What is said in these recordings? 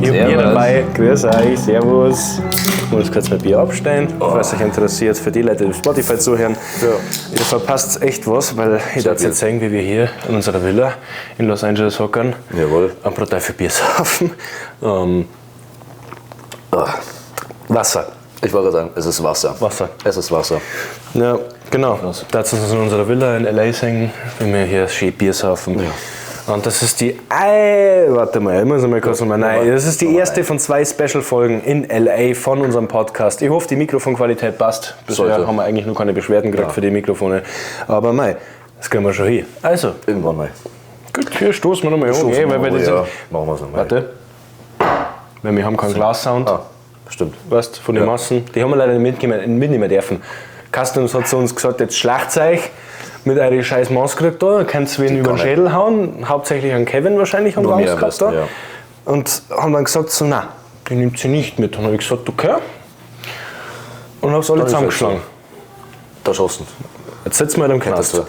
Ich habe Bier dabei. Grüß euch, servus. Ich muss kurz mein Bier abstellen, falls euch interessiert. Für die Leute, die auf Spotify zuhören. Ja. Ihr verpasst echt was, weil ich darf jetzt zeigen, wie wir hier in unserer Villa in Los Angeles hockern. Jawohl. Am Partei für Bier saufen. Wasser. Ich wollte gerade sagen, es ist Wasser. Wasser. Es ist Wasser. Ja, genau. Da sind wir in unserer Villa in LA singen, wenn wir hier schön Bier saufen. Ja. Und das ist die, warte mal, ich muss mal kurz nochmal, nein, das ist die erste von 2 Special-Folgen in LA von unserem Podcast. Ich hoffe, die Mikrofonqualität passt. Bisher haben wir eigentlich nur keine Beschwerden gekriegt für die Mikrofone. Aber mei, das kriegen wir schon hin. Also. Irgendwann mal. Gut, hier stoßen wir nochmal an. Machen wir es nochmal. Warte. Weil wir haben keinen Glassound. Stimmt. Weißt, von den Massen. Die haben wir leider mitnehmen dürfen. Customs hat zu uns gesagt, jetzt schlacht euch mit eurer scheiß Maus gekriegt da, könnt ihr wen über den Schädel hauen, hauptsächlich an Kevin wahrscheinlich haben wir Angst gehabt da. Ja. Und haben dann gesagt so, nein, die nimmt sie nicht mit. Und dann habe ich gesagt, okay. Und habe es alle zusammengeschlagen. Da schossen. Jetzt sitzen wir in dem Knast.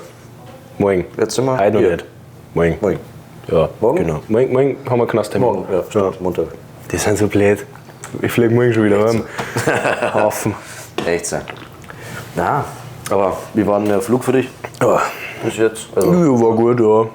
Morgen. Jetzt sind wir heute noch nicht. Morgen. Ja, morgen? Genau. Morgen haben wir Knast. Morgen, ja, stimmt. Montag. Die sind so blöd. Ich fliege morgen schon wieder heim. Haufen. Echt so. Na, aber wie war denn der Flug für dich? Ja. Bis jetzt? Also, Ja, war gut, ja.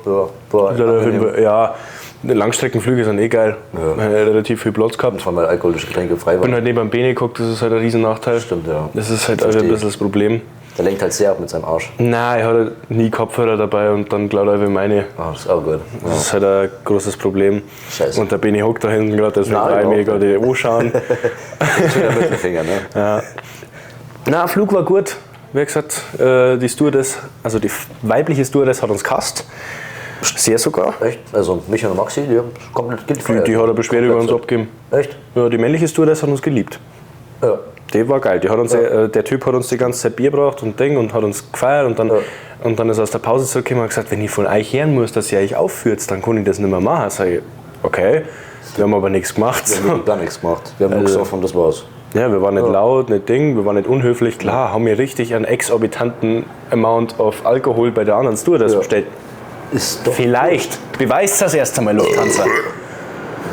Ja, Langstreckenflüge sind eh geil. Ja. Relativ viel Platz gehabt. Vor allem alkoholische Getränke frei waren. Bin halt neben dem Bene geguckt, das ist halt ein riesen Nachteil. Stimmt, ja. Das ist halt ein bisschen das Problem. Der lenkt halt sehr ab mit seinem Arsch. Nein, ich hatte nie Kopfhörer dabei und dann glaubt er wie meine. Das ist auch gut. Ja. Das ist halt ein großes Problem. Scheiße. Und der Bene hockt da hinten gerade, deswegen brauche ich mich gerade anschauen. Der Mittelfinger, ne? Ja. Na, Flug war gut. Wie gesagt, die Stewardess, also die weibliche Stewardess hat uns gehasst. Sehr sogar. Echt? Also Micha und Maxi, die haben komplett gefeiert. Die hat eine Beschwerde über uns abgegeben. Echt? Ja, die männliche Stewardess hat uns geliebt. Ja. Die war geil. Die hat uns, der Typ hat uns die ganze Zeit Bier gebracht und Ding und hat uns gefeiert und dann ist er aus der Pause zurückgekommen und gesagt, wenn ich von euch hören muss, dass ihr euch aufführt, dann kann ich das nicht mehr machen. Sag ich, okay, wir haben aber nichts gemacht. Wir haben gar nichts gemacht. Wir haben nur gesoffen und das war's. Ja, wir waren nicht laut, nicht Ding, wir waren nicht unhöflich. Klar, haben wir richtig einen exorbitanten Amount of Alkohol bei der anderen Stewardess bestellt. Ist doch vielleicht. Beweist das erst einmal, Lufthansa.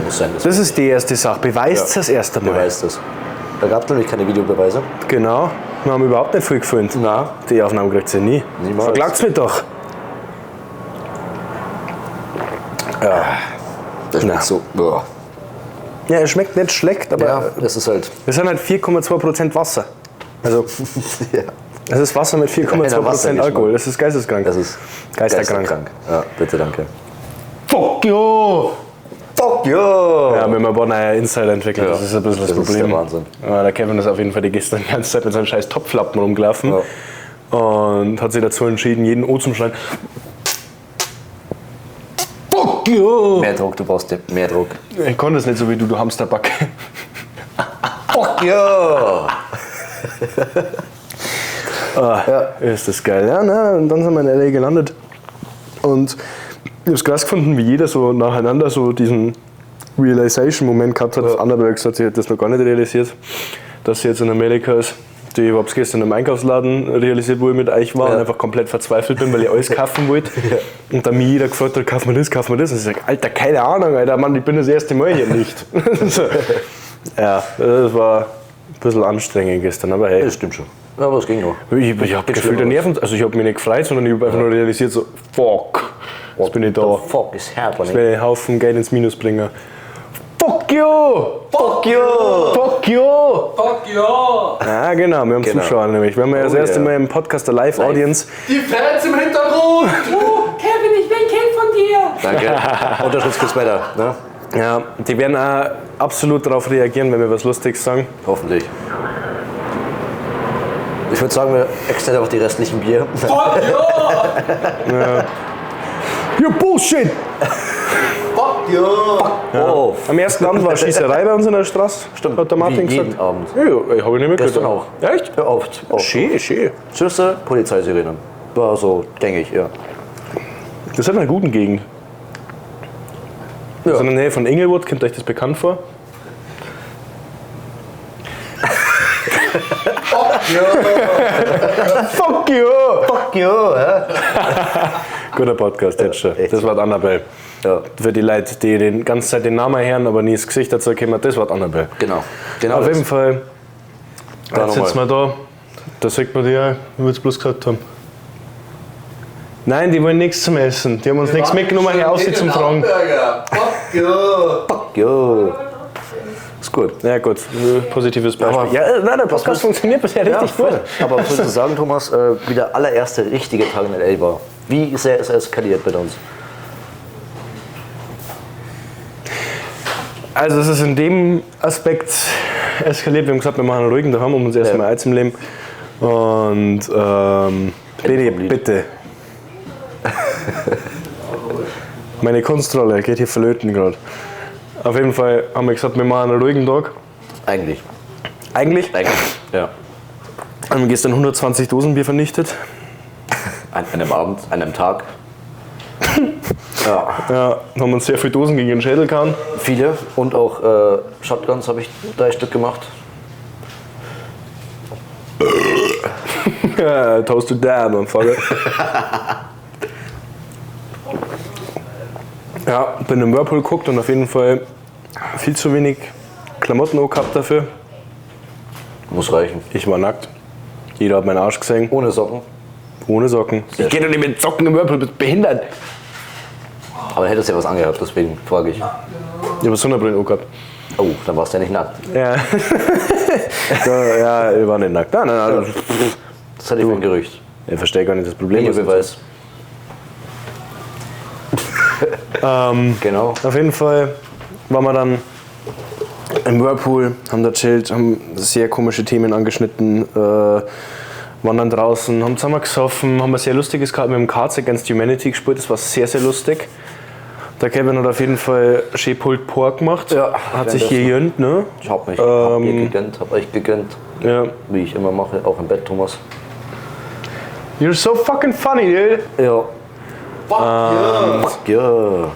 Muss sein, Das ist die erste Sache. Beweist das erst einmal. Beweist das. Da gab es nämlich keine Videobeweise. Genau. Wir haben überhaupt nicht viel gefilmt. Nein. Die Aufnahmen kriegt ihr nie. Niemals. Verklagt's mich doch. Ja. Das schmeckt so. Boah. Ja, es schmeckt nicht schlecht, aber Ja, das ist halt. wir sind halt 4,2% Wasser. Also, Ja. es ist Wasser mit 4,2% Alkohol. Das ist geisteskrank. Das ist geisterkrank. Ja, bitte, danke. Fuck you! Fuck you! Ja, wir haben ein paar neue Insider entwickelt, das ist ein bisschen das Problem. Das ist der Wahnsinn. Ja, der Kevin ist auf jeden Fall die gestern die ganze Zeit mit seinen scheiß Topflappen rumgelaufen und hat sich dazu entschieden, jeden O zum Schreien. Fuck you! Mehr Druck, du brauchst mehr Druck. Ich konnte es nicht so wie du Hamsterbacke. Fuck you! Ist das geil. Ja, na, und dann sind wir in LA gelandet. Und ich habe es krass gefunden, wie jeder so nacheinander so diesen Realization-Moment gehabt hat. Das andere hat gesagt, sie hat das noch gar nicht realisiert, dass sie jetzt in Amerika ist. Ich habe es gestern im Einkaufsladen realisiert, wo ich mit euch war und einfach komplett verzweifelt bin, weil ich alles kaufen wollte. Und dann mich jeder gefragt hat, kauf mir das, kauf mir das. Und ich sage, Alter, keine Ahnung, Alter, Mann, ich bin das erste Mal hier nicht. So. Ja, das war ein bisschen anstrengend gestern, aber hey. Das stimmt schon. Ja, aber es ging noch. Ich habe gefühlte Nerven, also ich habe mich nicht gefreut, sondern ich habe einfach nur realisiert, so, fuck, jetzt bin ich da. The fuck is Jetzt happening? werde ich einen Haufen Geld ins Minus bringen. Fuck you! Fuck you! Fuck you! Fuck ja! Ja, genau, wir haben Zuschauer nämlich. Wir haben ja das erste Mal im Podcast eine Live-Audience. Die Fans im Hintergrund! Kevin, ich bin Kind von dir! Danke. Unterschrift geht's weiter. Ne? Ja, die werden auch absolut darauf reagieren, wenn wir was Lustiges sagen. Hoffentlich. Ich würde sagen, wir extern auch die restlichen Bier. Fuck ja! You Bullshit! Fuck ja! Oh, Am ersten Abend war Schießerei bei uns in der Straße. Stimmt. Hat der Martin Wie gesagt. jeden Abend. Ja, ich habe nicht mitgekriegt. Gestern auch. Echt? Ja, oft. Schön, schön. Schönste Polizeisirenen. War so, denke ich, ja. Das ist in einer guten Gegend. Ja. Also in der Nähe von Inglewood, kommt euch das bekannt vor? Fuck ja! Fuck you! Fuck you, hä? Guter Podcast, jetzt schon. echt. Das war Annabelle. Ja. Für die Leute, die die ganze Zeit den Namen hören, aber nie das Gesicht dazu kommen, das war Annabelle. Genau. Auf das. jeden Fall, Da jetzt sitzen wir da sieht man die ja, wie wir es bloß gesagt haben. Nein, die wollen nichts zum Essen. Die haben uns nichts mitgenommen, hier aussieht zum Fragen. Fuck you. Jo. Ist gut. Ja gut, positives Beispiel. Aber- Ja, nein, der Podcast funktioniert bisher richtig voll. gut. Aber was würdest du sagen, Thomas, wie der allererste richtige Tag in L.A. war? Wie sehr ist er eskaliert mit uns? Also es ist in dem Aspekt eskaliert. Wir haben gesagt, wir machen einen ruhigen daheim, um uns erstmal einzuleben. Und Benni, bitte. Meine Kunstrolle geht hier verlöten gerade. Auf jeden Fall haben wir gesagt, wir machen einen ruhigen Tag. Eigentlich. Eigentlich Ja. haben wir gestern 120 Dosen Bier vernichtet. An einem Abend, an einem Tag. Ja. Ja, haben uns sehr viele Dosen gegen den Schädel gehauen. Viele. Und auch Shotguns habe ich 3 Stück gemacht. Ja, toast to down, mein Vater. Ja, bin im Whirlpool geguckt und auf jeden Fall viel zu wenig Klamotten auch gehabt dafür. Muss reichen. Ich war nackt. Jeder hat meinen Arsch gesehen. Ohne Socken. Ohne Socken. Ich geh doch nicht mit Socken im Whirlpool, bist behindert. Aber du hättest ja was angehabt, deswegen frage ich. Ich habe Sonnenbrille auch gehabt. Oh, dann warst du ja nicht nackt. Ja. Ja, ich war nicht nackt. Nein, nein, nein. Das hatte ich für ein Gerücht. Ich verstehe gar nicht das Problem. Videobeweis. Genau. Auf jeden Fall waren wir dann im Whirlpool, haben da chillt, haben sehr komische Themen angeschnitten, waren dann draußen, haben zusammen gesoffen, haben ein sehr lustiges gehabt, mit dem Cards Against Humanity gespielt, das war sehr, sehr lustig. Der Kevin hat auf jeden Fall schön Pulled Pork gemacht, Ja, hat sich hier gegönnt, ne? Ich hab mich hab mir gegönnt, hab euch gegönnt. Ja. Wie ich immer mache, auch im Bett, Thomas. You're so fucking funny, dude. Ja. Ja.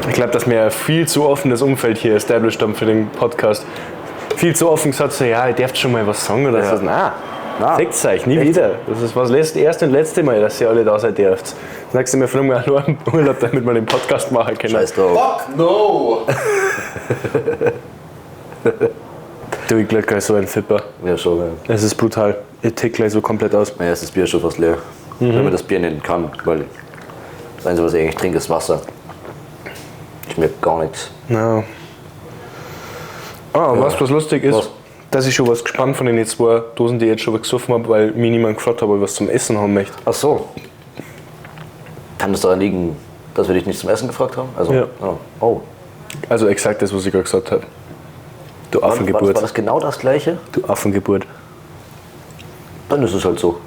Ich glaube, dass wir ein viel zu offenes Umfeld hier established haben für den Podcast. Viel zu offen gesagt, so, ja, ihr dürft schon mal was sagen oder Ja. so. Nein, fickt's euch, nie wieder. Das ist das erste und letzte Mal, dass ihr alle da seid dürft. Sagst du mir, fliegen wir nur im Urlaub, damit wir den Podcast machen können. Scheiß drauf. Fuck no. Du, ich glaub gleich so ein Fipper. Ja, schon. Ja. Es ist brutal. Ich tick gleich so komplett aus. Mein erstes Bier ist schon fast leer. Wenn man das Bier nennen kann, weil das Einzige, was ich eigentlich trinke, ist Wasser. Schmeckt gar nichts. Ja. Ah, was lustig ist, Was? dass ich schon was gespannt von den 2 Dosen, die ich jetzt schon gesoffen habe, weil mir niemand gefragt hat, ob ich was zum Essen haben möchte. Ach so. Kann es daran liegen, dass wir dich nicht zum Essen gefragt haben? Also, Ja. Oh. Also exakt das, was ich gerade gesagt habe. Du Affengeburt. War das genau das Gleiche? Du Affengeburt. Dann ist es halt so.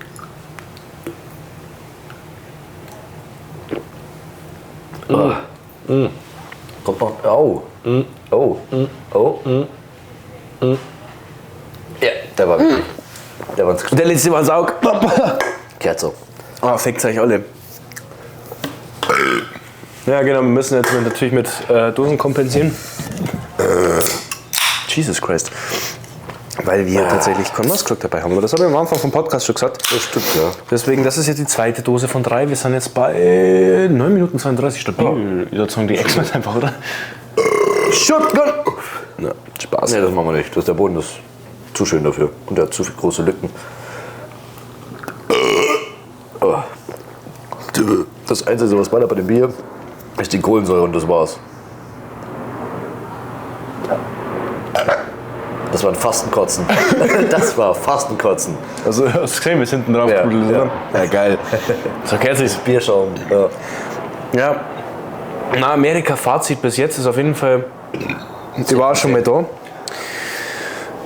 Kommt noch. Oh. Oh. Oh. Ja, der war wirklich. Der war ins Der letzte war Saug. Kehrt so. Ah, fickt euch alle. Ja, genau, wir müssen jetzt natürlich mit Dosen kompensieren. Jesus Christ. Weil wir tatsächlich Konmaskrug dabei haben. Das habe ich am Anfang vom Podcast schon gesagt. Das stimmt, ja. Deswegen, das ist jetzt die zweite Dose von 3. Wir sind jetzt bei 9 Minuten 32 stabil. Ich würde sagen, die Ex einfach, oder? Shotgun! Na, Spaß. Nee, das machen wir nicht. Der Boden ist zu schön dafür. Und der hat zu viele große Lücken. Oh. Das Einzige, was ballert bei dem Bier, ist die Kohlensäure und das war's. Das war ein Fastenkotzen. Das war Fastenkotzen. Also, hast du gesehen, wir sind hinten drauf Ja, gedudelt, ja. oder? Ja, geil. So kennt sich's. Bierschaum. Ja. Ja. Na, Amerika-Fazit bis jetzt ist auf jeden Fall. Ich war schon mal da.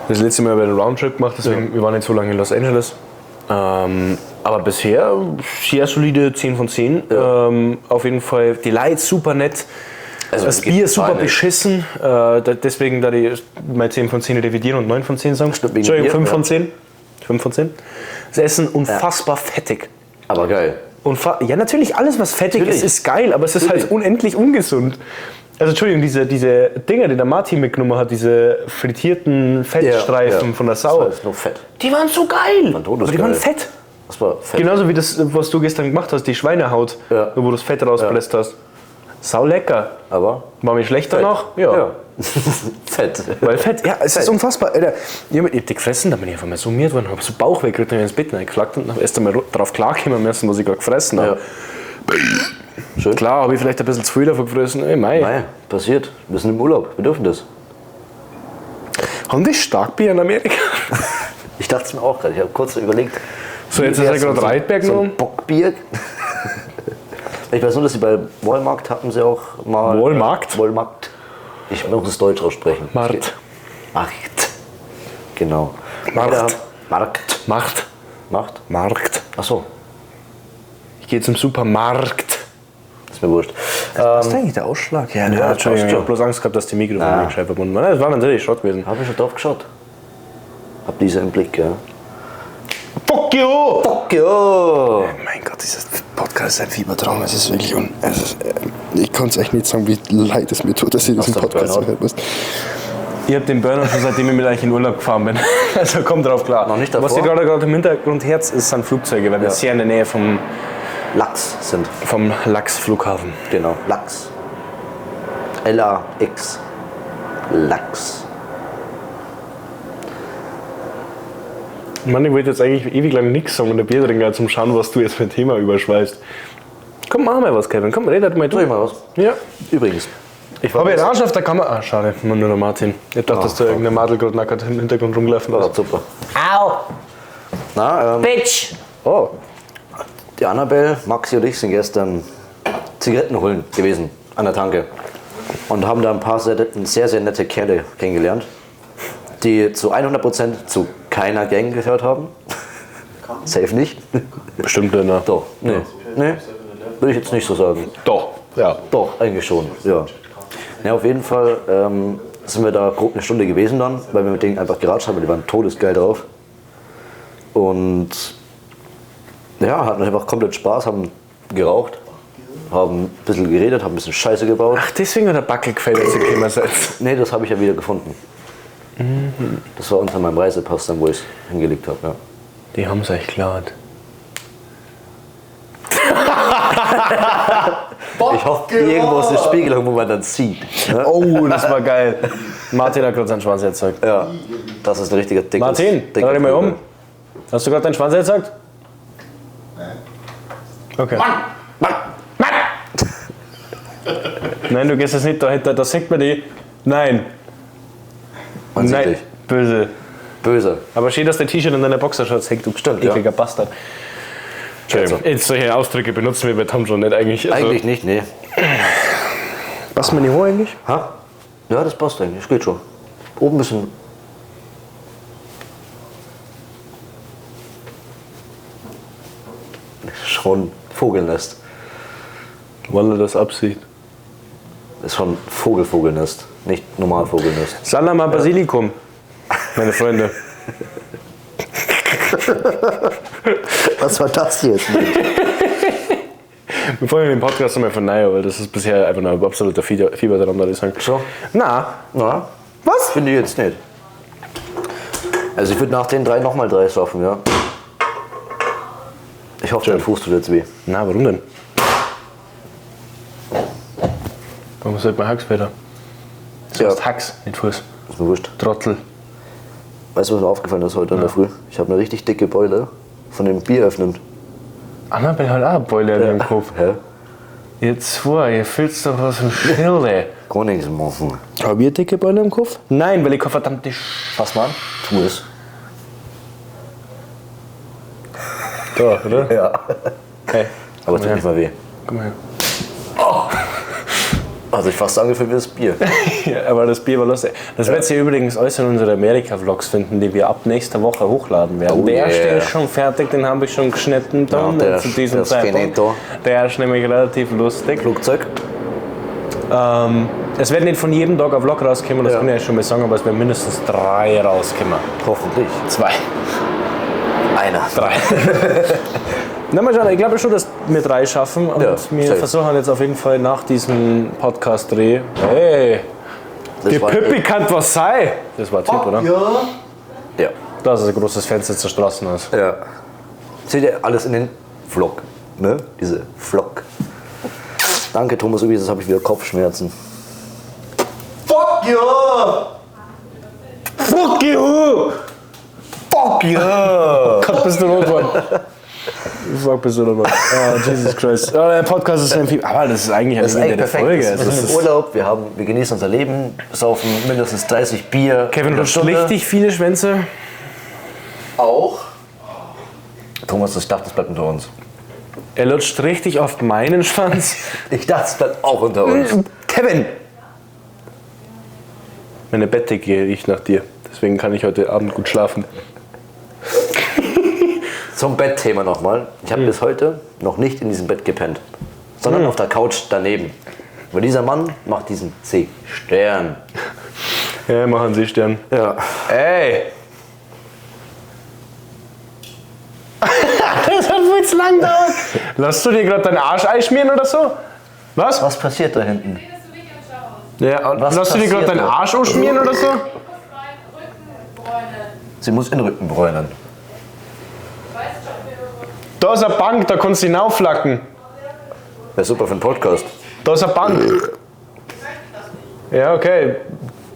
Das letzte Mal habe ich einen Roundtrip gemacht, deswegen wir waren nicht so lange in Los Angeles. Aber bisher sehr solide 10 von 10. Auf jeden Fall die Leute super nett. Also, Das mir geht Bier das super gar nicht. beschissen. Deswegen da ich mal 10 von 10 revidieren und 9 von 10 sagen. Stimmt, wegen Entschuldigung, Bier, 5 von ja. 10. 5 von 10. Das Essen unfassbar fettig. Aber geil. Ja, natürlich, alles was fettig Natürlich. ist geil, aber es ist halt unendlich ungesund. Also Entschuldigung, diese Dinger, die der Martin mitgenommen hat, diese frittierten Fettstreifen Ja. von der Das Sau, war jetzt nur Fett. die waren so geil. Waren todesgeil. Aber die waren fett. Das war fett. Genauso wie das, was du gestern gemacht hast, die Schweinehaut, Ja. wo du das Fett rausbläst hast. Sau lecker. Aber War mir schlecht fett. danach? Ja. Fett. Weil Fett, ja, es Fett. ist unfassbar. Alter, ich hab die gefressen, da bin ich einfach mal summiert worden, hab so Bauch weggekriegt und ins Bett reingeflackt und hab erst einmal drauf klarkommen müssen, was ich gerade gefressen habe. Ja. Schön. Klar, habe ich vielleicht ein bisschen zu viel davon gefressen. Ey, mei. Nein, passiert. Wir sind im Urlaub. Wir dürfen das. Haben die Starkbier in Amerika? Ich dachte es mir auch gerade. Ich habe kurz überlegt. So, jetzt ist er gerade Reitberg so genommen. ein Bockbier. Ich weiß nur, dass sie bei Walmart hatten sie auch mal. Walmart? Walmart. Ich muss es Deutsch aussprechen. Markt. Markt. Genau. Markt. Markt. Macht. Macht? Markt. Achso, Ich gehe zum Supermarkt. ist mir wurscht. Was ist eigentlich der Ausschlag? Ja, Ja, Entschuldigung, ich passt habe bloß Angst gehabt, dass die Mikrofone Ah. nicht gescheit verbunden waren. Das war natürlich Schrott gewesen. Habe ich schon drauf geschaut. Hab diese im Blick, ja. Fuck you! Fuck ja! Mein Gott, dieses Podcast ist ein Fiebertraum. Es ist wirklich ich kann es echt nicht sagen, wie leid es mir tut, dass ich diesen Hast du Podcast Burnout? hören muss. Ich habe den Burnout schon seitdem ich mit euch in Urlaub gefahren bin. Also kommt drauf klar. Noch nicht davor? Was ihr gerade im Hintergrund herz ist, sind Flugzeuge, weil wir Ja. sehr in der Nähe vom Lachs sind. Lachs-Flughafen. Genau, Lachs. L-A-X. Lachs. Mann, ich wollte jetzt eigentlich ewig lang nichts sagen und der Bier trinken, zum Schauen, was du jetzt für ein Thema überschweifst. Komm, mach mal was, Kevin. Komm, red halt mal Soll ich du. mal was? Ja. Übrigens. Ich Aber jetzt. Orange auf der Kamera. Ah, schade. Nur der Martin. Ich dachte, dass da irgendeine Madel gerade nackert im Hintergrund rumgelaufen Ja, ist. super. Au! Na, Bitch! oh. Die Annabelle, Maxi und ich sind gestern Zigaretten holen gewesen an der Tanke. Und haben da ein paar sehr, sehr nette Kerle kennengelernt, die zu 100% zu keiner Gang gehört haben. Safe nicht. Bestimmt, ne? Doch, nee. Nee, würde ich jetzt nicht so sagen. Doch. Ja. Doch, eigentlich schon, ja. Ja, auf jeden Fall sind wir da grob eine Stunde gewesen dann, weil wir mit denen einfach geratscht haben, die waren todesgeil drauf. Und ja, hatten einfach komplett Spaß, haben geraucht, haben ein bisschen geredet, haben ein bisschen Scheiße gebaut. Ach, deswegen hat der Backel gefällt, als ihr gekommen seid. Nee, das habe ich ja wieder gefunden. Das war unter meinem Reisepass dann, wo ich es hingelegt habe, ja. Die haben es euch geklaut. Ich hoffe, irgendwo ist eine Spiegelung, wo man dann sieht. Ne? Oh, das war geil. Martin hat gerade seinen Schwanz erzeugt. Ja, das ist ein richtiger dickes. Martin, dreh dich mal um. Hast du gerade deinen Schwanz erzeugt? Nein. Okay. Mann! Nein, du gehst jetzt nicht dahinter, da sieht man die. Nein. Man sieht Nein. dich. Böse. Böse. Aber schön, dass dein T-Shirt in deiner Boxershorts hängt, du Stimmt, ja. ekliger Bastard. Also. Jetzt solche Ausdrücke benutzen wir bei Tom schon nicht eigentlich. Also, Eigentlich nicht, nee. passt mir die Haare eigentlich? Ha? Ja, das passt eigentlich, das geht schon. Oben ein bisschen. Schon Vogelnest. Weil er das absieht. Das ist schon Vogelnest, nicht normal Vogelnest. Salama Basilikum, meine Freunde. Was war das jetzt? Wir wollen den Podcast nochmal verneinen, weil das ist bisher einfach ein absoluter Fieber dran, würde ich sagen. So? Na, Na? was? Finde ich jetzt nicht. Also ich würde nach den 3 nochmal 3 schaffen, ja. Ich hoffe, dein Fuß tut jetzt weh. Na, warum denn? Warum sollte man Hax wieder? Das heißt Hax, nicht Fuß. Ist mir wurscht. Trottel. Weißt du, was mir aufgefallen ist heute in der Früh? Ich habe eine richtig dicke Beule von dem Bier öffnen. Annabelle hat auch eine Beule in ihrem Kopf. Hä? Ihr zwei, ihr fühlt's doch aus dem Schilde. Gar nichts machen. Habe ich dicke Beule im Kopf? Nein, weil ich keine verdammte Fass mal an. Tu es. Da, oder? Ja. Hey, Aber es tut nicht mal weh. komm mal her. Also ich fast angefühlt wie das Bier. Ja, aber das Bier war lustig. Das werdet ihr übrigens alles in unsere Amerika-Vlogs finden, die wir ab nächster Woche hochladen werden. Oh der erste yeah. ist schon fertig, den habe ich schon geschnitten dann, Ja, der zu diesem ist Zeitpunkt. finito. Der ist nämlich relativ lustig. Flugzeug. Es wird nicht von jedem Tag ein Vlog rauskommen, das Ja. kann ich ja schon mal sagen, aber es werden mindestens 3 rauskommen. Hoffentlich. 2, Einer. 3. Na, mal schauen, ich glaube schon, dass wir 3 schaffen und Ja, wir safe. versuchen jetzt auf jeden Fall nach diesem Podcast-Dreh. Hey, Das die war- Pippi kann was sein. Das war ein Typ, oder? Ja. Da ist ein großes Fenster zur Straßenhaus. Ja. Seht ihr alles in den Vlog, ne? Diese Vlog. Danke, Thomas, übrigens habe ich wieder Kopfschmerzen. Fuck you! Fuck you! Fuck yeah! Gott, bist du rot geworden. Fuck, bist du rot geworden. Oh, Jesus Christ. Oh, der Podcast ist ein viel. Aber das ist eigentlich Das ist ein echt der perfekt. Folge. Es ist Urlaub, wir genießen unser Leben, saufen mindestens 30 Bier. Kevin in der lutscht Stunde. richtig viele Schwänze. Auch? Thomas, ich dachte, das bleibt unter uns. Er lutscht richtig oft meinen Schwanz. Ich dachte, es bleibt auch unter uns. Kevin! Meine Bettdecke riecht nach dir. Deswegen kann ich heute Abend gut schlafen. Zum Bettthema nochmal. Ich habe bis heute noch nicht in diesem Bett gepennt, sondern auf der Couch daneben. Weil dieser Mann macht diesen C-Stern. Ja, machen Sie Stern. Ja. Ey! Das hat wohl zu lang gedauert. Lass du dir gerade deinen Arsch einschmieren oder so? Was? Was passiert da hinten? Ja, Was lass du dir gerade passiert deinen da? Arsch ausschmieren oder so? Sie muss in den Rücken bräunen. Da ist eine Bank, da kannst du hinauflacken. Wäre super für einen Podcast. Da ist eine Bank. Ja, okay.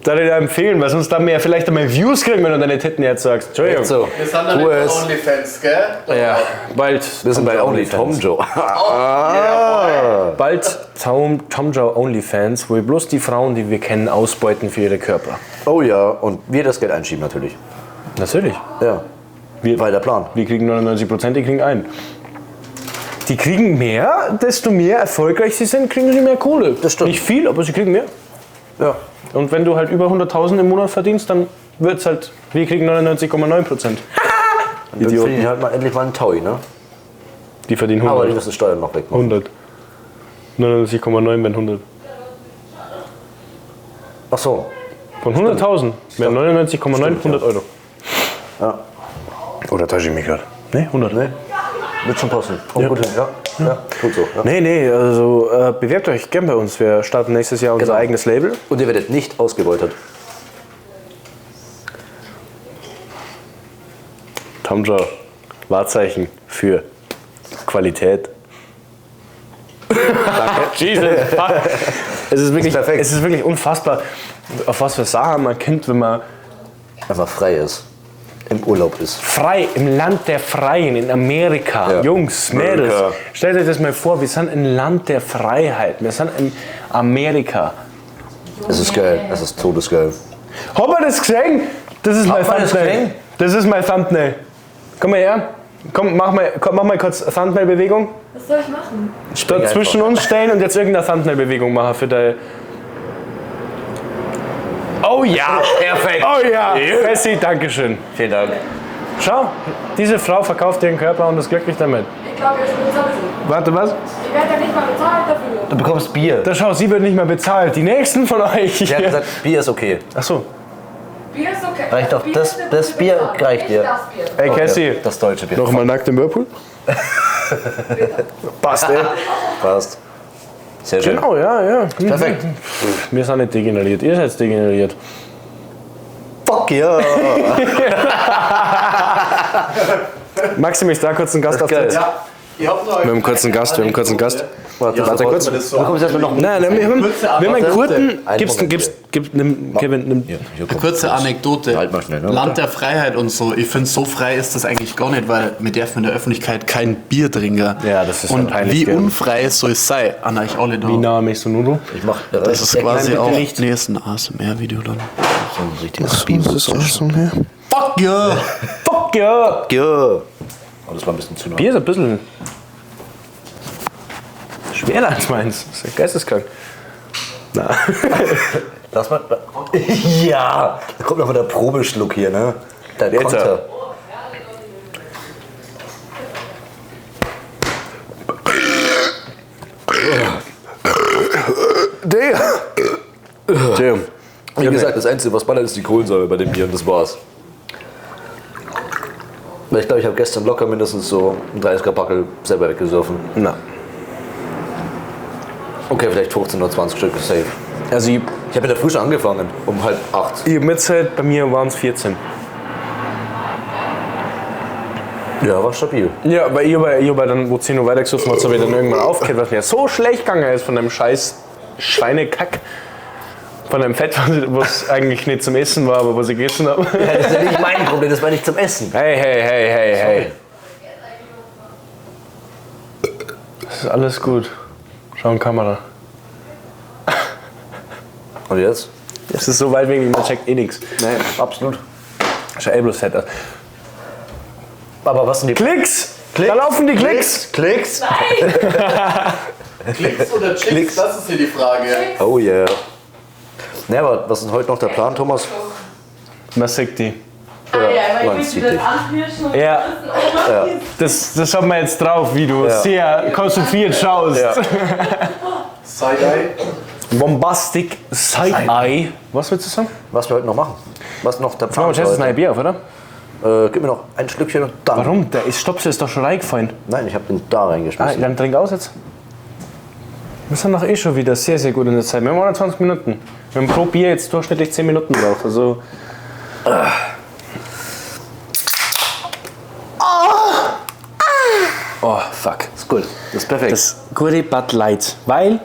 Da würde ich dir empfehlen, weil sonst dann mehr vielleicht einmal Views kriegen, wenn du deine Titten jetzt sagst. Entschuldigung. So, Wir sind dann tu bei es. OnlyFans, gell? Ja, bald. Wir sind bei Only Tom Joe. Bald Tom Joe Onlyfans, wo wir bloß die Frauen, die wir kennen, ausbeuten für ihre Körper. Oh ja, und wir das Geld einschieben natürlich. Natürlich. Ja, war der Plan. Wir kriegen 99%, die kriegen ein. Die kriegen mehr, desto mehr erfolgreich sie sind, kriegen sie mehr Kohle. Das stimmt. Nicht viel, aber sie kriegen mehr. Ja. Und wenn du halt über 100.000 im Monat verdienst, dann wird's halt, wir kriegen 99,9%. Dann verdienen die halt mal endlich mal einen Taui, ne? Die verdienen Aber die 100. müssen Steuern noch wegmachen. 100. 99,9 wenn 100. Ach so. Von 100.000 wären 99,9 100 Euro. Ja. Oder täusche ich mich gerade? Ne, 100. Nee, wird schon passen. Kommt gut hin, ja. Ja, gut so. Ja. Nee, also bewerbt euch gern bei uns. Wir starten nächstes Jahr unser Genau. eigenes Label. Und ihr werdet nicht ausgebeutet. Tom Joe, Wahrzeichen für Qualität. Jesus, fuck. Es ist wirklich, perfekt. es ist wirklich unfassbar, auf was für Sachen man kennt, wenn man Einfach frei ist. Im Urlaub ist. frei, im Land der Freien, in Amerika. Ja. Jungs, Mädels, Amerika. stellt euch das mal vor, wir sind im Land der Freiheit. Wir sind in Amerika. Es ist geil. Es ist todesgeil. Habt ihr das gesehen? Das ist mein Hat man das Thumbnail. gesehen? Das ist mein Thumbnail. Komm mal her. Komm, mach mal kurz Thumbnail-Bewegung. Was soll ich machen? Da zwischen uns stehen und jetzt irgendeine Thumbnail-Bewegung machen für deine. Oh ja, perfekt. Oh ja, Messi, dankeschön. Vielen Dank. Schau, diese Frau verkauft ihren Körper und ist glücklich damit. Ich glaube, ihr spinnt sowieso. Warte, was? Ich werde ja nicht mal bezahlt dafür. Du bekommst Bier. Da schau, sie wird nicht mehr bezahlt. Die nächsten von euch. Sie hat gesagt, Bier ist okay. Ach so. Bier ist okay. Reicht doch, das wird Bier bezahlt, reicht nicht dir. Das Bier. Ey, Cassie. Das deutsche Bier. Nochmal nackt im Whirlpool? Passt, ey. Passt. Sehr schön. Genau, ja. Perfekt. Wir sind nicht degeneriert. Ihr seid degeneriert. Fuck yeah. Maxim, ich da kurz einen Gast auf geil. der. Ja, ihr habt noch Wir haben einen kurzen Gast, Warte, Ja, warte kurz. das so Du kommst erstmal noch. Nein, wir haben einen kurzen. Einen Moment, Kevin, nimm. Eine kurze Anekdote. Halt mal schnell, ne? Land der Freiheit und so. Ich finde, so frei ist das eigentlich gar nicht, weil wir dürfen in der Öffentlichkeit kein Bier trinken. Ja, das ist Und peinlich, wie gell. unfrei es soll es sein, an euch alle da. Wie nah möchtest du Nudo? Ich mach Das ist quasi kleine auch Bericht. nächsten ASMR-Video dann. So ein richtiges Bier. Fuck yeah! Fuck ja! Ja. Oh, das war ein bisschen zu nah. Bier ist ein bisschen schwerer als meins. Das ist ja geisteskrank. Na. Lass mal. Ja! Da kommt noch mal der Probeschluck hier, ne? Der Jetzt, Konter. Damn. Wie gesagt, das Einzige, was ballert, ist die Kohlensäure bei dem Bier und das war's. Weil ich glaube, ich habe gestern locker mindestens so ein 30er-Packel selber weggesoffen. Na. Okay, vielleicht 15 oder 20 Stück, safe. Also Ich habe mit der Früh schon angefangen, um 7:30. ihr Mitzeit, bei mir waren es 14. Ja, war stabil. Ja, aber ich hab dann, wo 10 Uhr weitergesoffen hat, habe ich dann irgendwann aufgehört, was mir so schlecht gegangen ist von dem scheiß Schweinekack. Von dem Fett, was eigentlich nicht zum Essen war, aber was ich gegessen habe. Ja, das ist ja nicht mein Problem, das war nicht zum Essen. Hey. Das ist alles gut. Schau in die Kamera. Und jetzt? Das ist so weit weg, man checkt eh nichts. Nee, absolut. Schau eh bloß fett aus. Aber was sind die Klicks! Da laufen die Klicks! Klicks? Klicks oder Chicks? Das ist hier die Frage. Oh yeah. Ne, aber was ist heute noch der Plan, Thomas? Man sieht die. Ah ja, weil man ich sieht will dich. das anpirschen und Ja. wissen, Das haben wir jetzt drauf, wie du sehr konzentriert schaust. Ja. Side-Eye. Bombastic Side-Eye. Was willst du sagen? Was wir heute noch machen? Was noch der Machen Plan wir jetzt das neue heute? Bier auf, oder? Gib mir noch ein Schlückchen und dann. Warum? Der Stopsel ist doch schon reingefallen. Nein, ich habe den da Ah, reingeschmissen. dann trink aus jetzt. Wir sind doch eh schon wieder sehr, sehr gut in der Zeit. Wir haben 21 Minuten. Wir haben pro Bier jetzt durchschnittlich 10 Minuten drauf. Also. Oh, fuck. Ist gut, das ist perfekt. Das gute Bud Light. Weil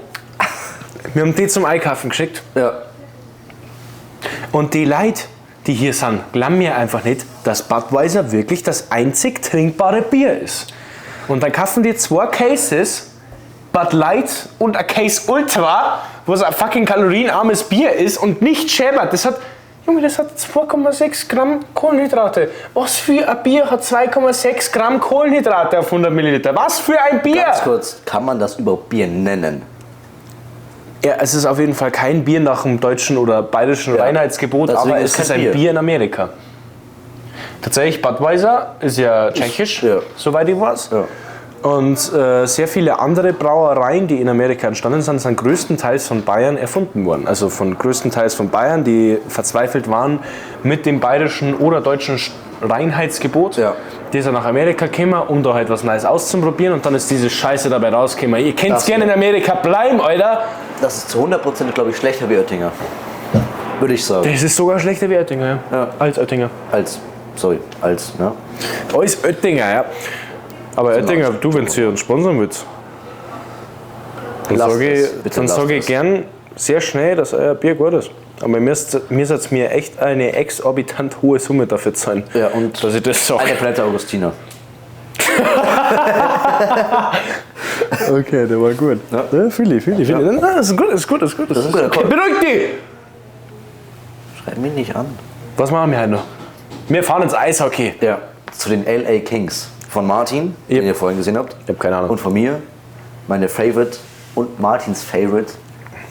wir haben die zum Einkaufen geschickt. ja. Und die Leute, die hier sind, glauben mir einfach nicht, dass Budweiser wirklich das einzig trinkbare Bier ist. Und dann kaufen die 2 Cases Bud Light und ein Case Ultra, was ein fucking kalorienarmes Bier ist und nicht schäbert. Das hat 2,6 Gramm Kohlenhydrate. Was für ein Bier hat 2,6 Gramm Kohlenhydrate auf 100 Milliliter? Was für ein Bier! Ganz kurz, kann man das überhaupt Bier nennen? Ja, es ist auf jeden Fall kein Bier nach dem deutschen oder bayerischen Reinheitsgebot, deswegen aber ist es ist kein ein Bier. Bier in Amerika. Tatsächlich, Budweiser ist ja tschechisch, Ja. soweit ich weiß. Ja. Und sehr viele andere Brauereien, die in Amerika entstanden sind, sind größtenteils von Bayern erfunden worden. Also von größtenteils von Bayern, die verzweifelt waren mit dem bayerischen oder deutschen Reinheitsgebot. Ja. Die sind nach Amerika gekommen, um da halt was Neues auszuprobieren, und dann ist diese Scheiße dabei rausgekommen. Ihr könnt Das gerne in Amerika bleiben, Alter. Das ist zu 100%, glaube ich, schlechter wie Oettinger. Würde ich sagen. Das ist sogar schlechter wie Oettinger, ja. Ja. Als Oettinger. Als, ne? Da ist Oettinger, ja. Aber Oettinger, du, wenn ihr uns sponsern willst, dann Lasst sage es, ich, bitte dann lasst sag ich es. gern sehr schnell, dass euer Bier gut ist. Aber mir sollt mir echt eine exorbitant hohe Summe dafür zahlen, Ja, und dass ich das sage. eine Palette Augustiner. Okay, der war gut. Ja, fühle ich. Nein, das ist gut. Das ist ein guter Okay, Call. beruhig dich! Schreib mich nicht an. Was machen wir heute noch? Wir fahren ins Eishockey. Ja. Zu den LA Kings. Von Martin, den ihr vorhin gesehen habt. Ich hab keine Ahnung. Und von mir, meine Favorite und Martins Favorite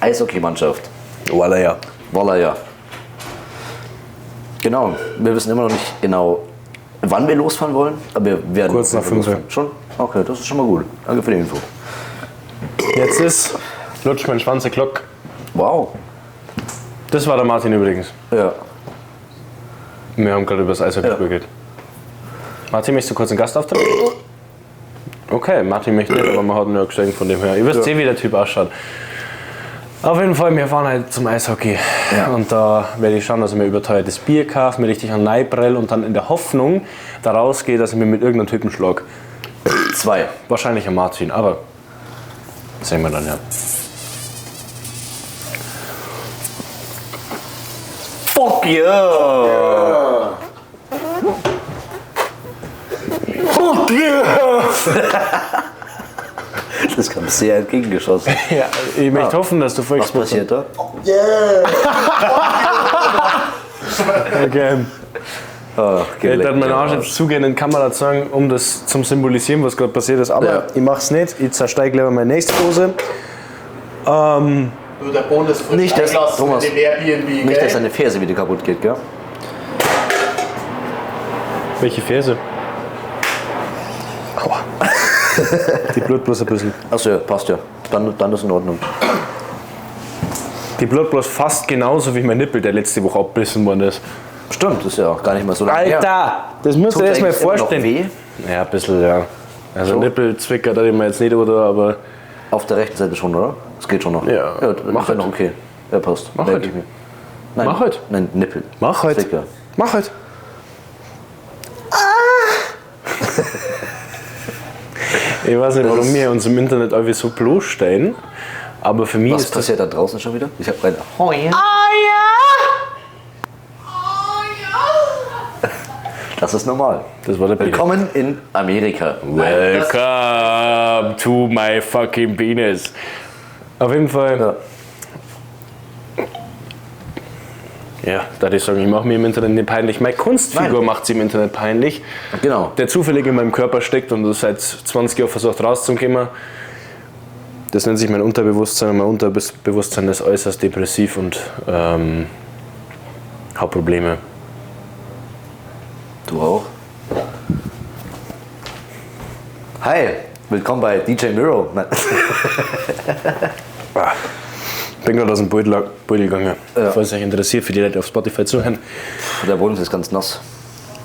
Eishockeymannschaft. Voila, ja. Voila, ja. Genau, wir wissen immer noch nicht genau, wann wir losfahren wollen, aber wir werden Kurz nach 5 Uhr. Schon? Okay, das ist schon mal gut. Danke für die Info. Jetzt ist Lutsch mein Schwanz Glock. Wow. Das war der Martin übrigens. Ja. Wir haben gerade über das Eishockey Ja. geredet. Martin, möchtest du kurz einen Gastauftritt? Okay, Martin möchte nicht, aber man hat ihn ja gesehen von dem her. Ihr wisst eh, wie der Typ ausschaut. Auf jeden Fall, wir fahren halt zum Eishockey. Ja. Und da werde ich schauen, dass ich mir überteuertes Bier kaufe, mir richtig an Neibrell und dann in der Hoffnung da rausgehe, dass ich mir mit irgendeinem Typen schlag. 2. Wahrscheinlich ein Martin, aber sehen wir dann, ja. Fuck yeah! Fuck yeah! Das kam sehr entgegengeschossen. Ja, ich möchte hoffen, dass du Was folgst. passiert da? Okay. Oh, Ich werde meinen Arsch jetzt zugehen in die Kamera zeigen, um das zum Symbolisieren, was gerade passiert ist. Aber Ja. ich mache es nicht. Ich zersteige lieber meine nächste Dose. Nur der Bonus frisch Nicht, dass- eingelassen Thomas, mit dem Airbnb, Nicht, gell? dass deine Ferse wieder kaputt geht, gell? Welche Ferse? Aua. Die blutet bloß ein bisschen. Achso, ja, passt ja. Dann ist in Ordnung. Die blutet bloß fast genauso wie mein Nippel, der letzte Woche abbissen worden ist. Stimmt, ist ja auch gar nicht mal so lange her. Alter! Das müsst ihr Tut erst mal eigentlich immer noch vorstellen. weh? Ja, ein bisschen, ja. Also So? Nippelzwicker, da immer jetzt nicht, oder? Aber Auf der rechten Seite schon, oder? Das geht schon noch. Ja, mach mach halt halt. noch okay. Ja, passt. Mach Merk halt. ich mir. Nein, Mach halt. Nein, Nippel. mach halt. Zwicker. Mach halt. Ich weiß nicht, warum wir uns im Internet irgendwie so bloßstellen, aber für mich Was ist das... passiert da draußen schon wieder? Ich habe rein. Oh ja. Das ist normal. Das war der Penis. Willkommen in Amerika. Welcome to my fucking penis. Auf jeden Fall... Ja. Ja, da würde ich sagen, ich mache mir im Internet nicht peinlich. Meine Kunstfigur macht sie im Internet peinlich. Genau. Der zufällig in meinem Körper steckt und das seit 20 Jahren versucht rauszukommen. Das nennt sich mein Unterbewusstsein. Mein Unterbewusstsein ist äußerst depressiv und hat Probleme. Du auch? Hi, willkommen bei DJ Miro. Nein. Bin gerade aus dem Beutel gegangen. Ja. Falls euch interessiert, für die Leute auf Spotify zuhören. Der Boden ist ganz nass.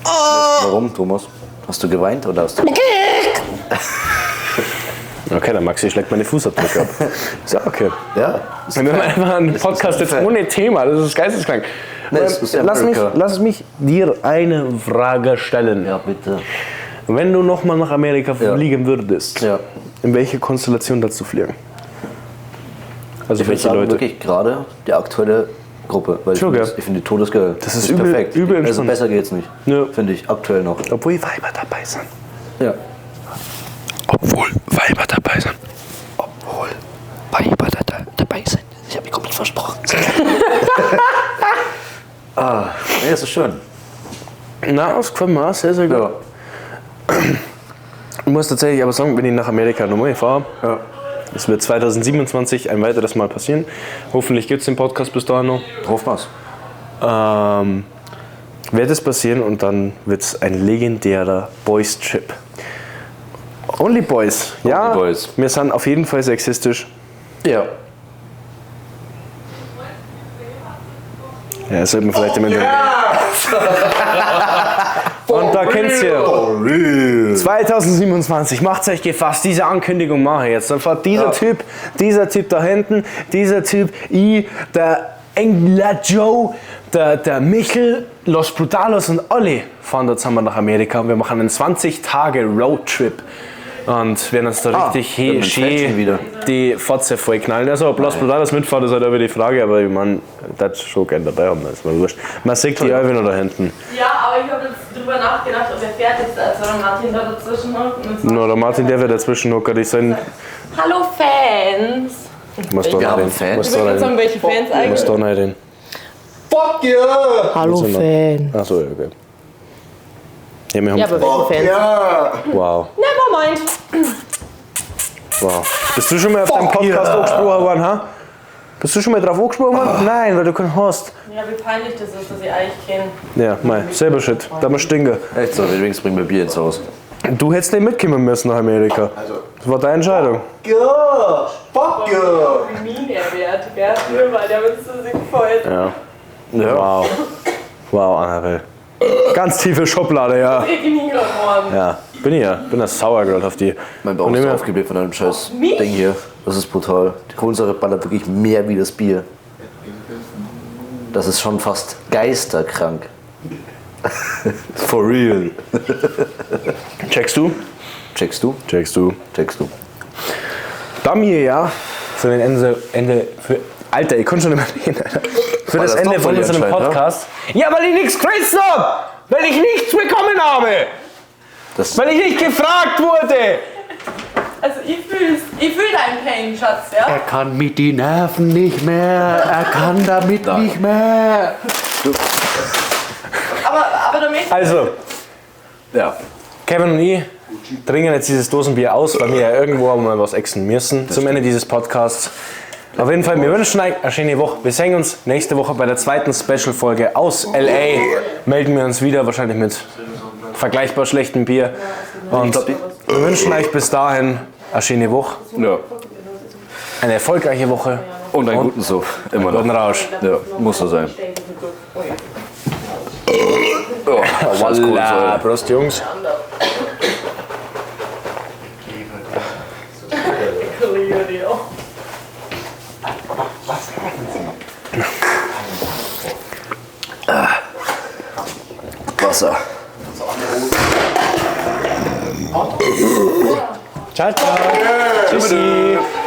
Warum, Thomas? Hast du geweint oder hast du... Okay, dann Maxi schlägt meine Fußabdrücke ab. Ist ja okay. Ja. Wir haben einfach einen Podcast jetzt ohne Thema, das ist geisteskrank. Nee, es ist lass Amerika. mich dir eine Frage stellen. Ja, bitte. Wenn du nochmal nach Amerika fliegen würdest, Ja. in welche Konstellation dazu zu fliegen? Also Ich würde welche sagen, Leute? wirklich gerade die aktuelle Gruppe. Weil Schon, ich finde die todesgeil. Das ist übel- perfekt. übel Also entspannt. besser geht's nicht. Ja. Finde ich aktuell noch. Obwohl Weiber dabei sind. Ja. Obwohl Weiber dabei sind. Obwohl Weiber dabei sind. Ich habe mich komplett versprochen. Nee, das ist schön. Na, das gefällt mir auch sehr, sehr gut. Ja. Ich muss tatsächlich aber sagen, wenn ich nach Amerika nochmal fahre, Ja. es wird 2027 ein weiteres Mal passieren. Hoffentlich gibt es den Podcast bis dahin noch. Hoffen wir's. Wird es passieren und dann wird es ein legendärer Boys-Trip. Only Boys. Ja, Boys. wir sind auf jeden Fall sexistisch. Ja. Ja, das sollte man vielleicht im Internet. Und da kennst ihr 2027, macht's euch gefasst, diese Ankündigung mache ich jetzt. Dann fährt dieser Typ da hinten, dieser Typ, ich, der Engler Joe, der Michel, Los Brutalos und alle fahren da zusammen nach Amerika und wir machen einen 20-Tage-Roadtrip. Und werden uns da richtig wir haben einen Fletchen wieder. die Fotze vollknallen. Also ob Los Brutalos mitfahren, ist halt auch wieder die Frage, aber ich meine, das schon gerne dabei haben, das ist mir wurscht. Man sieht die Alvin noch da hinten. Ja, aber ich habe jetzt drüber nachgedacht, ob er fertig ist, als wenn Martin da dazwischen hockt. Nur der Martin, der wird dazwischen hocken, die sind. Hallo Fans! Muss da Wir haben rein. Fans. Muss Ich da will jetzt sagen, rein. welche Fans Muss eigentlich. da rein. Fuck yeah! Hallo Fan. Achso, ja, okay. Ja, wir haben Ja, aber welche Fans? wow. Nevermind. Wow. Bist du schon mal auf deinem Podcast angesprochen worden, ha? Bist du schon mal drauf angesprochen worden? Nein, weil du keinen hast. Ja, wie peinlich das ist, dass ich eigentlich kenne. Ja, mei, selber shit. Da mal stinken. Echt so, wenigstens bringen wir Bier ins Haus. Du hättest nicht mitkommen müssen nach Amerika. Das war deine Entscheidung. Yeah! Fuck yeah! Wie mean er wird, gell? Nur weil der mit so sich gefreut. Ja. Ja. Wow. Wow, Annabelle. Ganz tiefe Schublade, ja. Richtig mean geworden. Ja, bin ich ja. Bin das sauer gerade auf die. Mein Bauch Und ist immer- aufgebläht von einem scheiß mich? Ding hier. Das ist brutal. Die Kohlensäure ballert wirklich mehr wie das Bier. Das ist schon fast geisterkrank. For real. Checkst du? Checkst du? Checkst du. Checkst du. Da mir ja für den Ende für, Alter, ich konnte schon immer reden, Alter. Für das das Ende doch von voll unserem anscheinend, Podcast. Ja, weil ich nichts gekriegt habe! Weil ich nichts bekommen habe! Das, Weil ich nicht gefragt wurde! Also ich fühl deinen Pain, Schatz, ja? er kann mit den Nerven nicht mehr. Er kann damit nicht mehr. Aber du möchtest... Also, Ja. Kevin und ich trinken jetzt dieses Dosenbier aus, weil wir ja irgendwo mal was exen müssen zum Ende dieses Podcasts. Auf jeden Fall, wir wünschen euch eine schöne Woche. Wir sehen uns nächste Woche bei der zweiten Special-Folge aus L.A. Melden wir uns wieder, wahrscheinlich mit vergleichbar schlechtem Bier. Und wir wünschen euch bis dahin eine schöne Woche, Ja. eine erfolgreiche Woche. Und einen guten Suff. Immer Guten noch. Rausch. Ja, muss so sein. Oh, scheiß Kohlensäure. Prost, Jungs. Wasser. Ciao, ciao. Tschüssi.